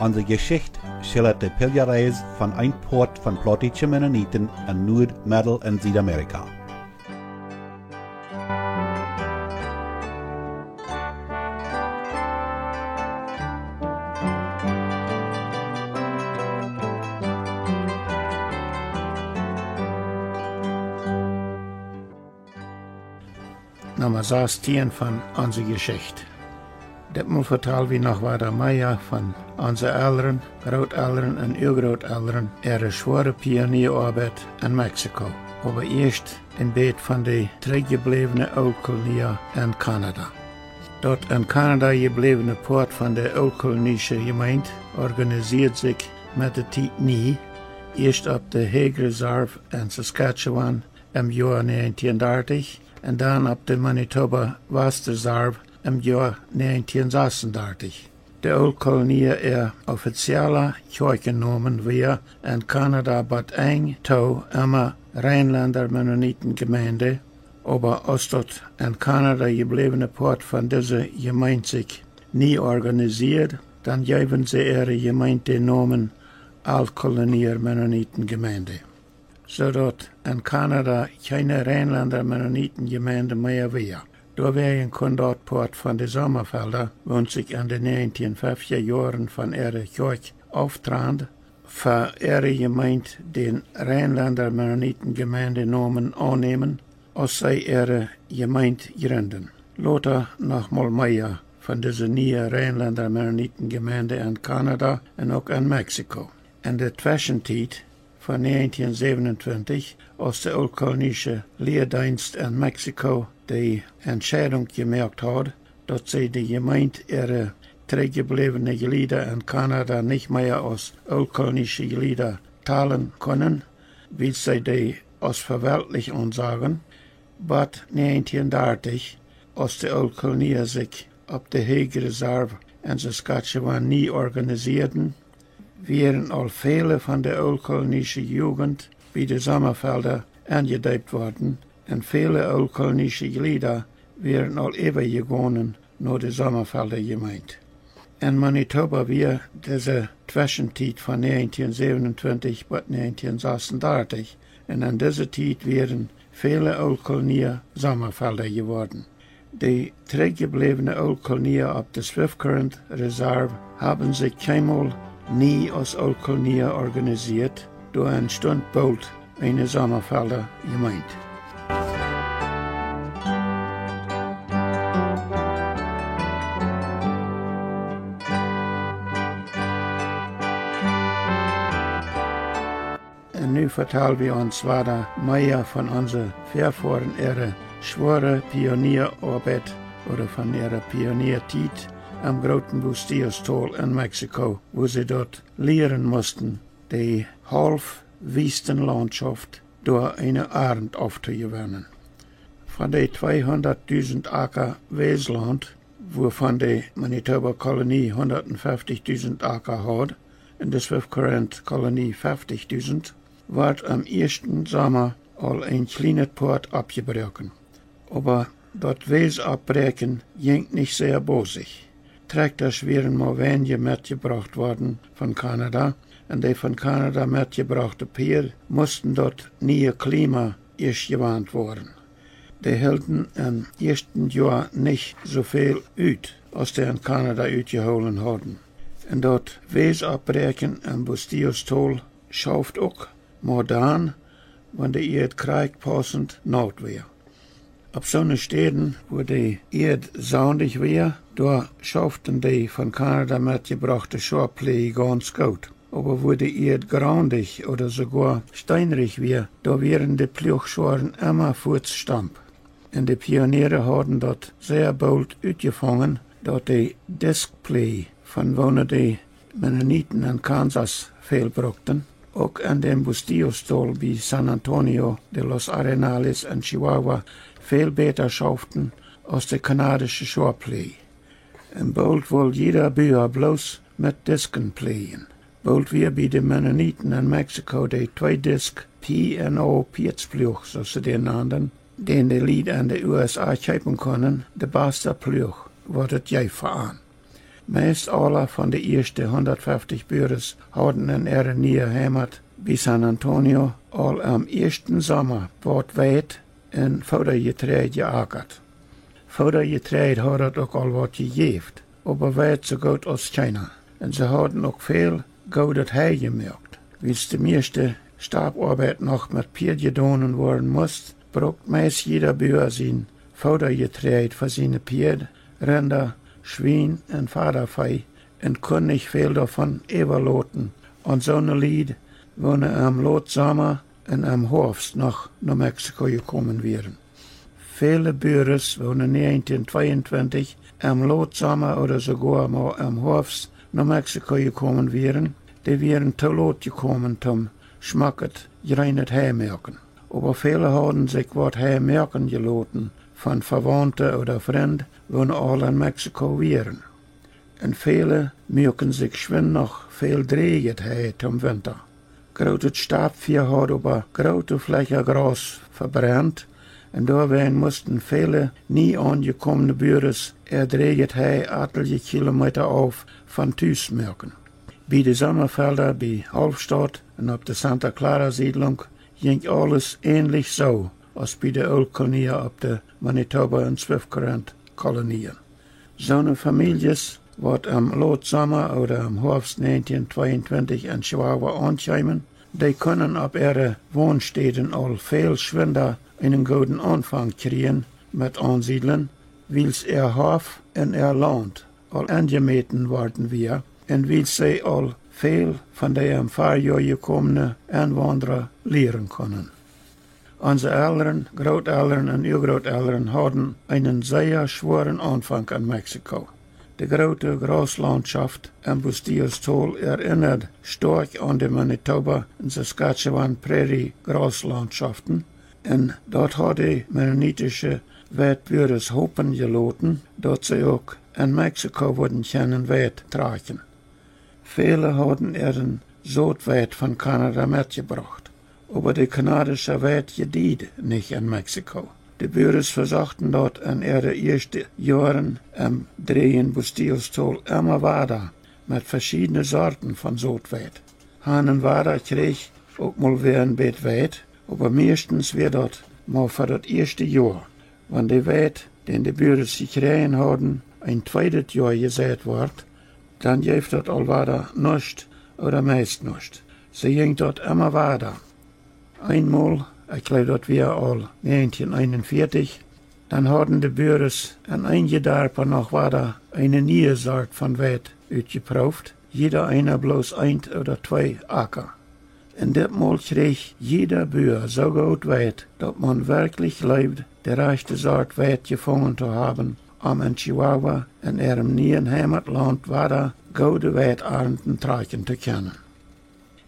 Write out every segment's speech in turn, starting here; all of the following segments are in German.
Onze Geschichte schildert die Pilgerreis von ein Port von plottische Mennoniten in Nord-, Mittel- und Südamerika. Nummer 16 von Onze Geschichte. Ditmaal vertellen we nog wat meer van onze ouderen, grootouderen en urgrootouderen ihre schwere pionierarbeid in Mexico. Aber eerst een beetje van de teruggeblevene oud-koloniën in Canada. Dort in Canada geblevene poort van de oud-kolonische gemeente organiseert zich met de tijd nie, eerst op de Hague Reserve in Saskatchewan im jaar 1930 en dan op de Manitoba Westreserve im Jahr 1936. De Old-Kolonie offizielle genomen weer in Canada bad eng toe immer Rheinländer Mennonitengemeinde, aber als dort in Canada gebliebene Part von dieser Gemeinde sich nie organisiert, dann geben sie ihre Gemeinde Namen Alt-Kolonier Mennonitengemeinde. So dort in Canada keine Rheinländer Mennonitengemeinde mehr wäre. Door een kondatpoort van de Sommerfelder woont zich in de 1950 jaren van ihre kerk auftrand, voor ihre gemeente den Rheinländer Mennonitengemeinde Namen aannemen, als zij ihre gemeente gründen. Later nochmal meer van deze nieuwe Rheinländer Mennonitengemeinde in Canada en ook in Mexico. In de tussentijd van 1927, als de Old-Kolonische Leerdienst in Mexico die Entscheidung gemerkt hat, dass sie die Gemeinde ihre teruggebliebene Glieder in Kanada nicht mehr als old-kolonische Glieder teilen können, wie sie die als verwaltlich ansagen, but 1930, als die Old-Kolonie sich auf der Hague Reserve in Saskatchewan nie organisierten, wären all viele von der old-kolonische Jugend wie die Sommerfelder angedeutet worden, en viele old-kolonische Glieder wären all übergegangen naar de Sommerfelder gemeente. In Manitoba wir diese Zwischenzeit von 1927 bis 1936 en in dieser Zeit wären viele Old-Kolonien Sommerfelder geworden. Die teruggebliebene Old-Kolonien auf der Swift Current Reserve haben sich keinmal nie als Old-Kolonie organisiert, door entstand bald eine Sommerfelder gemeente. En nu vertellen we ons wat meer van onze Vorfahren ihre schwere Pionierarbeit oder von ihrer Pioniertijd am großen Bustillos-Tal in Mexiko, wo sie dort lehren mussten, die Half-Wüstenlandschaft durch eine Arend aufzugewinnen. Von den 200.000 Acker Westland, wovon die Manitoba-Kolonie 150.000 Acker hat, und die Swift Current Kolonie 50.000, wird am ersten Sommer all ein kleines Port abgebrochen. Aber dort Wes abbrechen ging nicht sehr bosig. Traktors wären mal wenige mitgebracht worden von Kanada, und die von Kanada mitgebrachte Pier mussten dort nie Klima erst gewarnt worden. Die hielten im ersten Jahr nicht so viel uit, als die in Kanada uitgeholen hadden. En dort Wes abbrechen am Bustillos-Tal schauft auch modern, wenn die Erd Krieg passend naht wär. Auf so'ne Städten, wo die Erd saundig wär, da schauften die von Kanada mitgebrachte Schorpflege ganz gut. Aber wo die Erd grandig oder sogar steinrig wär, da wären die Pflugscharen immer furzstamp. Und die Pioniere hadden dort sehr bald uitgefangen, dass die Diskplay von wo die Mennoniten in Kansas fehlbrachten, auch in dem Bustillos-Tal bei San Antonio de los Arenales in Chihuahua viel besser schauften als die kanadische Shorplay. Und bald wohl jeder Bücher bloß mit Disken playen. Bald wir bei den Mennoniten in Mexiko die 2-Disk P&O Pietspluch, so sie den nannten, den die Lied an die USA kaufen können, de beste Pluch, wird es jij veran. Meest alle van de eerste 150 burgers hadden in ihre nieuwe heimat bij San Antonio al am eersten zomer wat wijd en voedergetreid geackerd. Voedergetreid had het ook al wat gegeven, aber wijd zo goed als China. En ze hadden ook veel goud hei gemerkt. Wils de meeste staaparbeid nog met pier gedaan worden moest, braucht meist jeder Bauer zijn voedergetreid voor zijn pier, Rinder, Schwein en Vadervee en kon niet veel daarvan overlaten. En zo'n lied wonen am Loodzomer en am Horfst nog naar Mexico gekomen werden. Viele Burgers wonen 1922 am Loodzomer oder sogar mal am Horfst naar Mexico gekomen werden. Die wären te laat gekommen zum schmacket gereinet Heimerken. Aber viele hadden sich wat Heimerken gelaten von Verwandten oder Freunden, wonen alle in Mexico wären. En viele merken sich schwind noch viel dreget hei zum Winter. Grote Stabvieh had aber grote Fläche Gras verbrannt, en daarbij mussten viele nie angekommene Burgers dreget hei etliche Kilometer auf van thuis merken. Bij de Sommerfelder bij Halfstad en op de Santa Clara Siedlung ging alles ähnlich zo als bij de Old-Koloniën op de Manitoba en Swift-Current koloniën. Zo'n families wat am Loodzomer oder am Herbst 1922 in Chihuahua aankwamen, die kunnen op ihre woonsteden al veel schwinder einen guten Anfang kriegen met aansiedelen, wils Hof en Land al angemeten worden wir en wils zij al veel van de am Fahrjahr gekommene Einwanderer leren können. Onze Eltern, Grooteltern en Urgrooteltern hadden einen sehr schweren Anfang in Mexico. De grote Graslandschaft en Bastillerstal erinnert stark aan de Manitoba en Saskatchewan Prairie Graslandschaften en dat had de mennonitische wetburgers hopen gelaten dat ze ook in Mexico worden kunnen wet tragen. Viele hadden een zootwet van Canada metgebracht, aber de kanadische wet gedied niet in Mexico. De burgers versuchten dort in ihre eerste jaren am Drehen Bastillerstal immer weiter mit verschiedenen Sorten von zootwet. Hahnenwader kreeg ook mal weer een beetje wet, aber meestens weer dat maar voor het eerste jaar. Wanneer de wet, den de burgers gekregen hadden, een tweede jaar gezet wordt, dan geeft dat al weiter nichts oder meist nichts. Ze ging dort immer weiter. Einmal, ich glaube, dat wir al 1941, dann hadden de burgers en einige Dorpen noch weiter eine neue Sort von Wet uitgeproefd, jeder einer bloß ein oder zwei Acker. En ditmaal kreeg jeder Bauer so gut Wet, dat man wirklich lebt, de rechte Sort Wet gefunden zu haben, in Chihuahua in ihrem neuen Heimatland weiter gute Weternten tragen zu können.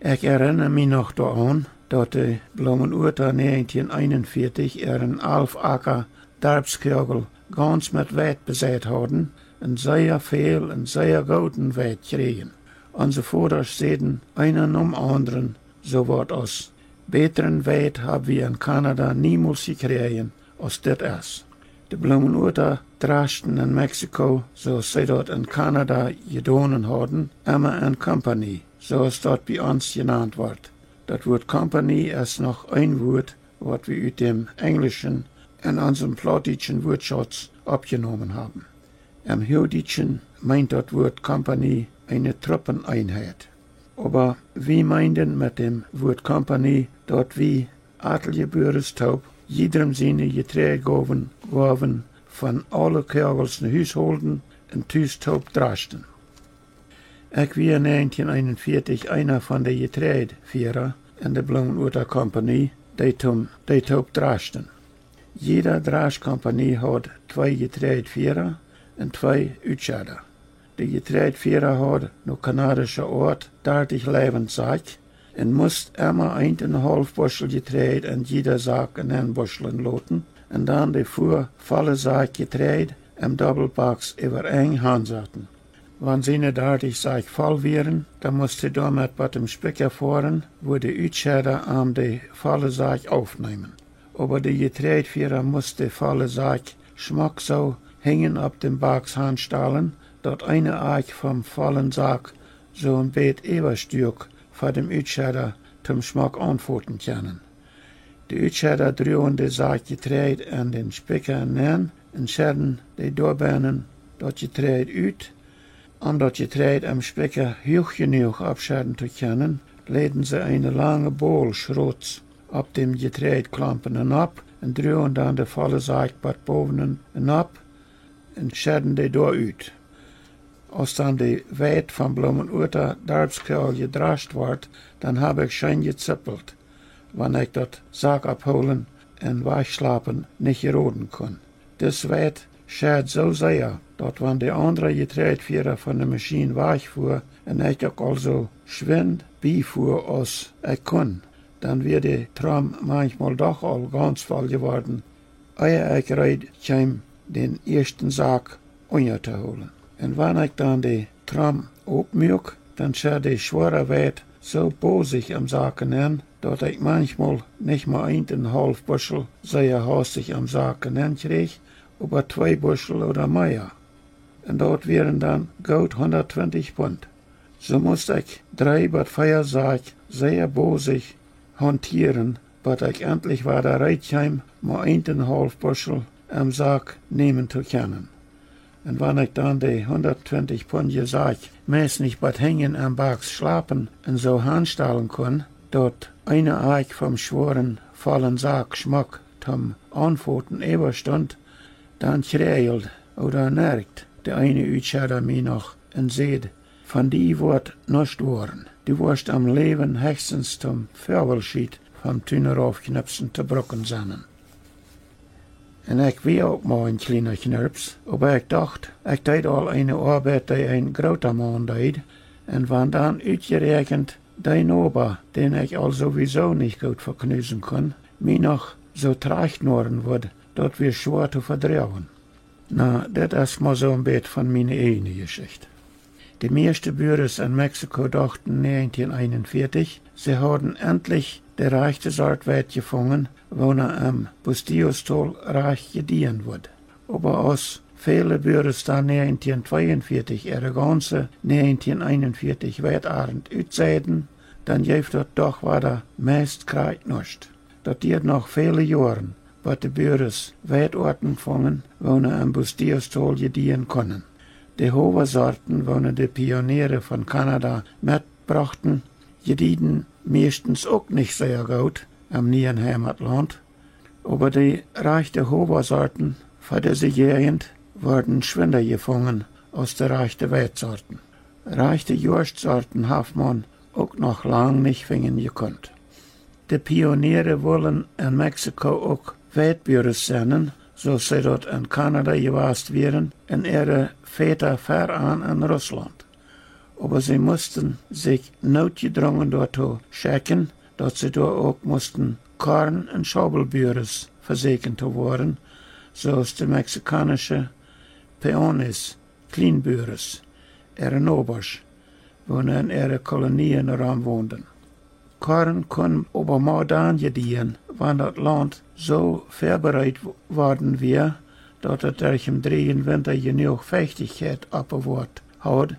Ich erinnere mich noch daran, dat de Blumenuurter 1941 ihren 11 Acker Dorpskegel ganz mit Wet bezet hadden en sehr viel en sehr guten Wet kregen. Onze vaders zeiden einen anderen so wat als beteren Wet hebben we in Canada niemals gekregen als dit is. De Blumenuurter draschten in Mexico, zoals zij dat in Canada gedaan hadden, immer in company, zoals dat bij ons genaamd wordt. Dat woord company is nog een woord wat we uit dem Englischen in unserem plattdeutschen Wortschatz abgenommen haben. Im Hochdeutschen meint das Wort company eine Truppeneinheit. Aber wir meinten mit dem Wort company, dat wir etliche Burgers taub jedem seine Getreidegaben gaven von alle Kegels in Huisholden en thuis taub draschten. Ik was 1941 einer von der Getreidevierer in der Blumenuurter Company, die taub draschten. Jeder Draschkompanie had 2 Getreidevierer en 2 Uitscheider. De Getreidevierer had no kanadische Ort 30 Levenszaak en moest immer 1,5 Buschel Getreid in jeder Zaak in een Buschelen loten en dan de volle Zaak Getreid im Doppelbox über eng hanzaten. Wann seine 30 Zaak voll wären, dann musste damit bei dem Spicker fahren, wo de Uitscheider am de volle Zaak aufnehmen. Aber de Getreidevierer musste volle Zaak schmack so hängen auf dem Box handstellen, dat eine Eich vom vollen Saak so ein Beet Eberstück vor dem Utscheder zum Schmack antworten können. De Utscheder drüben de Saak getreid an den Spicker nähen en scherden de doorbenen dat getreid uit, om dat getreid am Spicker hoog genoeg abscherden te kunnen, leden ze een lange bol schrots op dem getreid klampen en op, en drüben dan de volle Saak wat boven en op, en scherden de door uit. Als dan de wijd van Bloemenurter Darpskuil gedrascht wordt, dan heb ik schijn gezippeld, wanneer ik dat Saak abholen en wegslapen niet geroden kon. Dus wijd schert zo zeer, dat wanneer de andere getreidvierer van de machine wegvoer en ik ook al zo schwind bijvoer als ik kon, dan werd de tram manchmal doch al ganz vol geworden, eer ik rijd kwam den eersten Saak onder te holen. En wanneer ik dan de tram opmuik, dan schert de zware wijd zo bozig am Saken aan, dat ik manchmal niet maar 1,5 bushel zeer hastig am Saken aan kreeg, aber 2 bushel oder meer. En dat wären dan goed 120 pond. So moest ik 3 bis 4 Saak zeer bozig hantieren, dat ik endlich war der Reitjeim maar 1,5 bushel am Saak nemen te kunnen. En wanneer ik dan de 120 pondje Saak meest niet wat hängen am Baks slapen en zo handstellen kon, dat eine Eich vom schworen vollen Saak schmack zum Antworten überstund, dan schreeuwt oder nerkt de eine Utscheder mij nog en zeid, van die wordt nicht worden. Die worst am Leben höchstens zum Vögelschied vom Tüner-aufknipsen te brokken zannen. En ik wie ook maar een kleiner knirps, aber ik dacht, ik deed al eine Arbeit die een groter man deed, en van dan uitgerekend die Nober, den ik al sowieso niet goed verknusen kon, mij nog zo tracht worden wordt, dat wir schwer te verdrouwen. Na, dat is maar zo'n beetje van mijn eigen Geschichte. De meeste Bürgers in Mexiko dachten 1941, sie hadden endlich de rechte soort weit gevangen, wonen am Bustillo-Stol reich gedienen wordt. Aber als viele Bürgers dan 1942 ihre ganze 1941 weitarend uitzeiden, dan geeft dat toch weer meest krijgt nicht. Dat duurt nog vele jaren, wat de Bürgers weitorten vangen, wonen am Bustillo-Stol gedienen konnen. De hoge-Sorten, wonen de Pioniere von Kanada mitbrachten, gedieden meestens ook nicht sehr gut am nieuwen Heimatland, aber die reichte hoge-Sorten von dieser Gegend wurden schwinder gefangen als de reichte Weitsorten. Reichte Jurstsorten hat man ook nog lang nicht fingen gekonnt. De Pioniere wollen in Mexiko ook Weitbürgers zijn, zoals sie dort in Kanada geweest wären, en ihre Väter veran in Russland. Aber sie mussten sich notgedrungen dorthin schicken, dass sie dort auch mussten Korn- und Schaufelbürgers versehen zu worden, zoals de mexikanische Peones, Kleinbürgers, ihre Nobers, wonen in ihre Kolonien herum woonden. Korn kon aber maar dan gedienen, wanneer het land zo voorbereid worden weer, dat het durch im drieën winter genoeg Feuchtigkeit abbewaard had,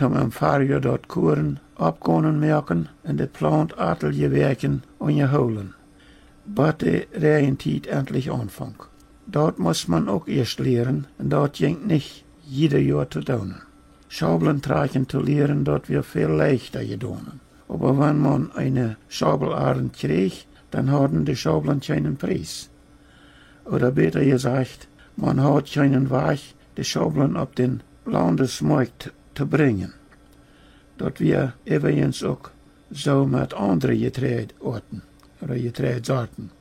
om im Fahrjahr dort Kuren abkonnen merken en de plant atel werken ongeholen. But de Reihentijd endlich anfang. Dat muss man ook eerst leren en dat ging nicht jeder Jahr te doen. Schaubeln tragen te leren, dat wir viel leichter gedaan. Aber wenn man eine Schaubelarend kreeg, dann hatten die Schaubeln keinen Preis. Oder besser gesagt, man hat keinen Weg, die Schaubeln auf den Landesmarkt zu bringen. Dat wir übrigens auch so mit anderen Getreideorten oder Getreidesorten.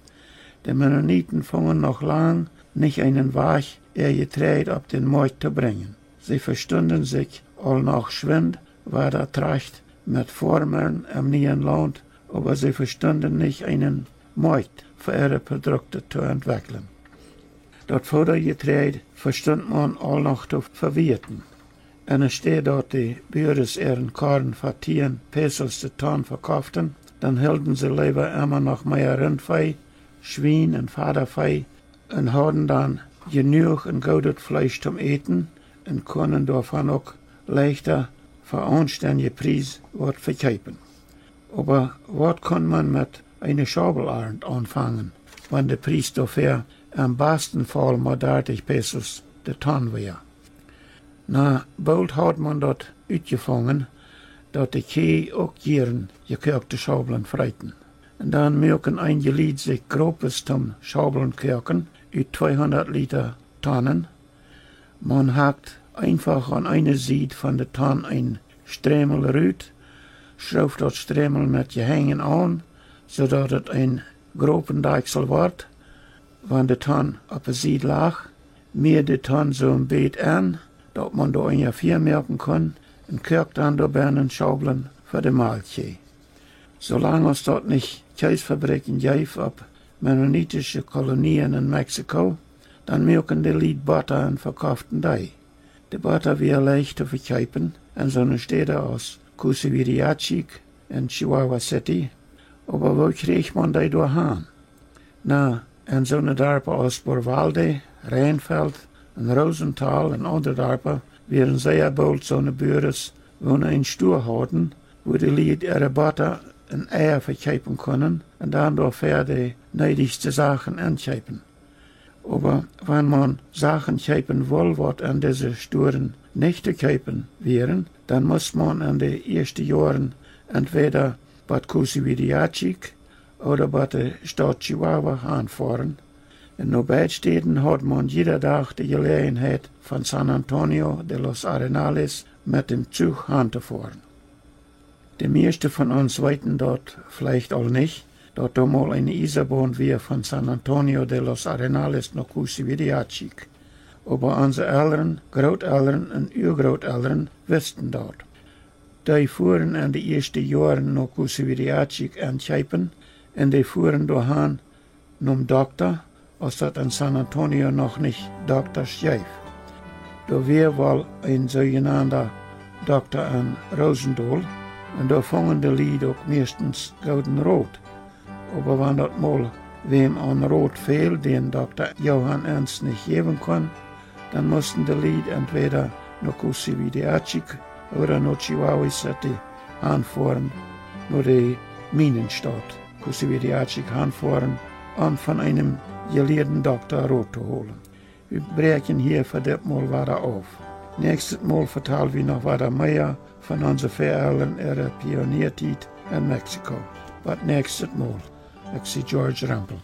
Die Mennoniten fangen noch lang nicht einen Weg, ihr Getreide auf den Markt zu bringen. Sie verstanden sich all noch schwind, war der Tracht mit Formeln am neuen Land, aber sie verstanden nicht einen Markt für ihre Produkte zu entwickeln. Dat Vordergetreide verstand man all noch zu verwerten. En er steht dort die Bürgers ihren Korn für 10 Pesos de Ton verkauften, dann hielten sie lieber immer noch mehr Rindvieh, Schwein und Vatervieh und hatten dann genug und gutes Fleisch zum Eten en kunnen daarvan ook leichter voor anständige Preis wat verkaufen. Aber wat kann man mit einer Schabelarend anfangen, wenn der Preis dafür am besten Fall mal 30 Pesos de Tonne wäre? Na, bald hat man dort uitgefangen, dat de Kee ook jaren gekookte Schabeln freiten. En dan mögen einige Lied sich grobes zum Schabeln koken, uit 200 Liter Tonnen. Man hakt einfach an eine Seite von der Tonne ein Stremel ruut, schraubt dat Stremel met je hängen an, zodat het een groben Deichsel wordt. Wanneer de Tonne op een Seite lag, meer de Tonne zo'n beet aan, dat man door een vier merken kan, en kocht dan door bijna Schabeln voor de maaltje. Zolang als dat niet Käsefabriken geeft op mennonitische kolonien in Mexico, dan merken de Lied Butter en verkauften die. De Butter weer leicht te verkaufen en zo'n steden als Cusiviriachic en Chihuahua City, aber wo kreeg man die doorheen? Na, en zo'n dorpen als Borvalde, Rijnveld en Rosenthal en andere dorpen werden zeer bald zo'n buren wonen een stoer houden, wo de Lied ihre Butter en eier verkaufen können en dan door de neidigste Sachen ankaufen. Aber wenn man Sachen kaufen will, wat an diese Sturen nicht zu kaufen wären, dann muss man in den ersten Jahren entweder Bad Cusiviriachic oder bei der Stadt Chihuahua anfahren. In nur beiden Städten hat man jeder Tag die Gelegenheit, von San Antonio de los Arenales mit dem Zug anzufahren. Die meisten von uns weiten dort vielleicht auch nicht, dort mal eine Eisenbahn wir von San Antonio de los Arenales nach Cusiviriachic. Aber unsere Eltern, Großeltern und Urgroßeltern wussten dort. Die fuhren in die ersten Jahren nach Cusiviriachic ankaufen und die fuhren dahin zum Doktor, als dat in San Antonio noch nicht Doktor schreef. Da war wohl ein sogenannter Doktor in Rosendahl und da fangen die Lied auch meistens golden rot. Aber wenn dat mal wem an Rot fehlt, den Dr. Johann Ernst nicht geben kann, dann mussten die Lied entweder nach Cusiviriachic oder nach Chihuahua City anfahren, nach die Minenstadt Cusiviriachic anfahren, um von einem gelehrten Doktor Rot zu holen. Wir brechen hier für das Mal weiter auf. Nächstes Mal vertellen wir noch weiter mehr von unseren Vätern ihrer Pioniertid in Mexiko. Was nächstes Mal? Ich bin George Rampel.